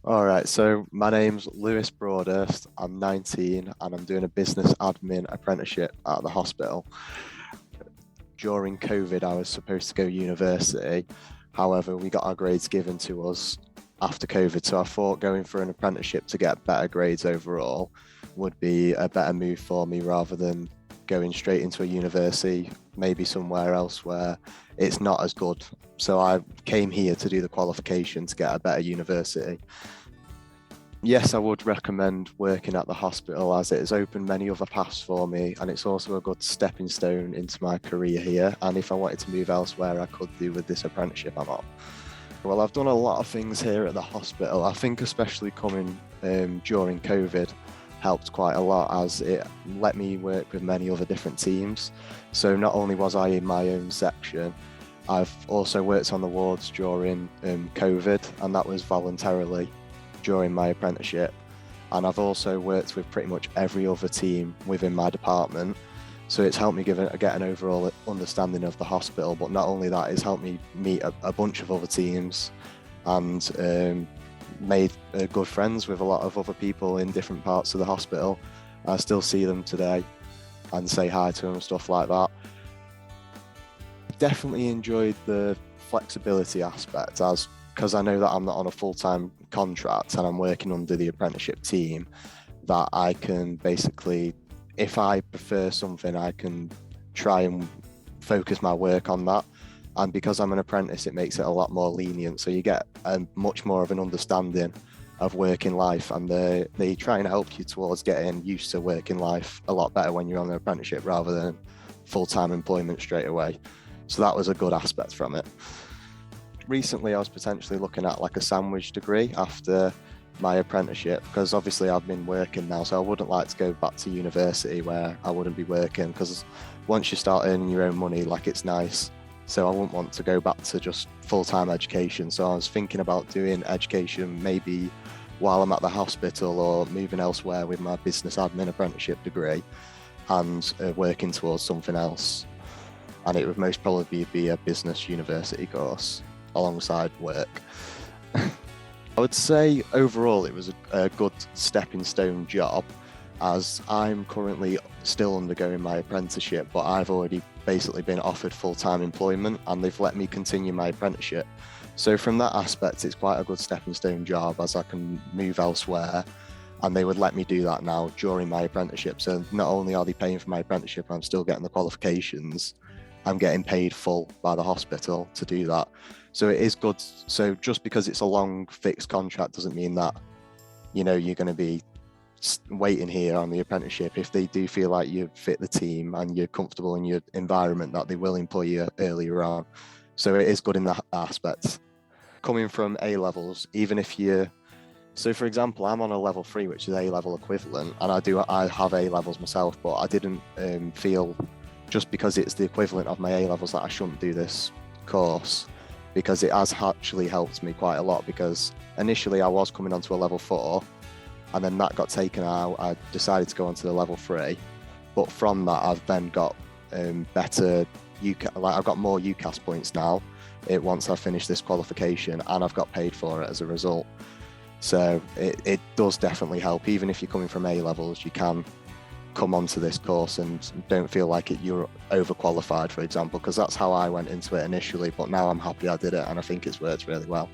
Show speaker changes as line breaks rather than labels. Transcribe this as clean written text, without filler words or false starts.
All right, so my name's Lewis Broadhurst. I'm 19 and I'm doing a business admin apprenticeship at the hospital. During COVID, I was supposed to go university. However, we got our grades given to us after COVID, so I thought going for an apprenticeship to get better grades overall would be a better move for me rather than going straight into a university, maybe somewhere else where it's not as good. So I came here to do the qualification to get a better university. Yes, I would recommend working at the hospital as it has opened many other paths for me, and it's also a good stepping stone into my career here. And if I wanted to move elsewhere, I could do with this apprenticeship I'm on. Well, I've done a lot of things here at the hospital. I think especially coming during COVID helped quite a lot as it let me work with many other different teams. So not only was I in my own section, I've also worked on the wards during COVID, and that was voluntarily during my apprenticeship. And I've also worked with pretty much every other team within my department. So it's helped me get an overall understanding of the hospital, but not only that, it's helped me meet a bunch of other teams and made good friends with a lot of other people in different parts of the hospital. I still see them today and say hi to them and stuff like that. Definitely enjoyed the flexibility aspect because I know that I'm not on a full-time contract and I'm working under the apprenticeship team, that I can basically, if I prefer something, I can try and focus my work on that. And because I'm an apprentice, it makes it a lot more lenient. So you get much more of an understanding of working life, and they try and help you towards getting used to working life a lot better when you're on an apprenticeship rather than full-time employment straight away. So that was a good aspect from it. Recently, I was potentially looking at like a sandwich degree after my apprenticeship, because obviously I've been working now, so I wouldn't like to go back to university where I wouldn't be working, because once you start earning your own money, like, it's nice. So I wouldn't want to go back to just full-time education. So I was thinking about doing education maybe while I'm at the hospital or moving elsewhere with my business admin apprenticeship degree and working towards something else. And it would most probably be a business university course alongside work. I would say overall it was a good stepping stone job, as I'm currently still undergoing my apprenticeship, but I've already basically been offered full-time employment and they've let me continue my apprenticeship. So from that aspect, it's quite a good stepping stone job, as I can move elsewhere and they would let me do that now during my apprenticeship. So not only are they paying for my apprenticeship, I'm still getting the qualifications, I'm getting paid full by the hospital to do that. So it is good. So just because it's a long fixed contract doesn't mean that, you're going to be waiting here on the apprenticeship. If they do feel like you fit the team and you're comfortable in your environment, that they will employ you earlier on. So it is good in that aspect. Coming from A levels, even if so for example, I'm on a level 3, which is A level equivalent, and I have A levels myself, but I didn't feel just because it's the equivalent of my A levels that I shouldn't do this course, because it has actually helped me quite a lot. Because initially I was coming onto a level 4 and then that got taken out. I decided to go onto the level 3, but from that I've then got better I've got more UCAS points now once I finish this qualification, and I've got paid for it as a result. So it does definitely help. Even if you're coming from A levels, you can come onto this course and don't feel like you're overqualified, for example, because that's how I went into it initially, but now I'm happy I did it and I think it's worked really well.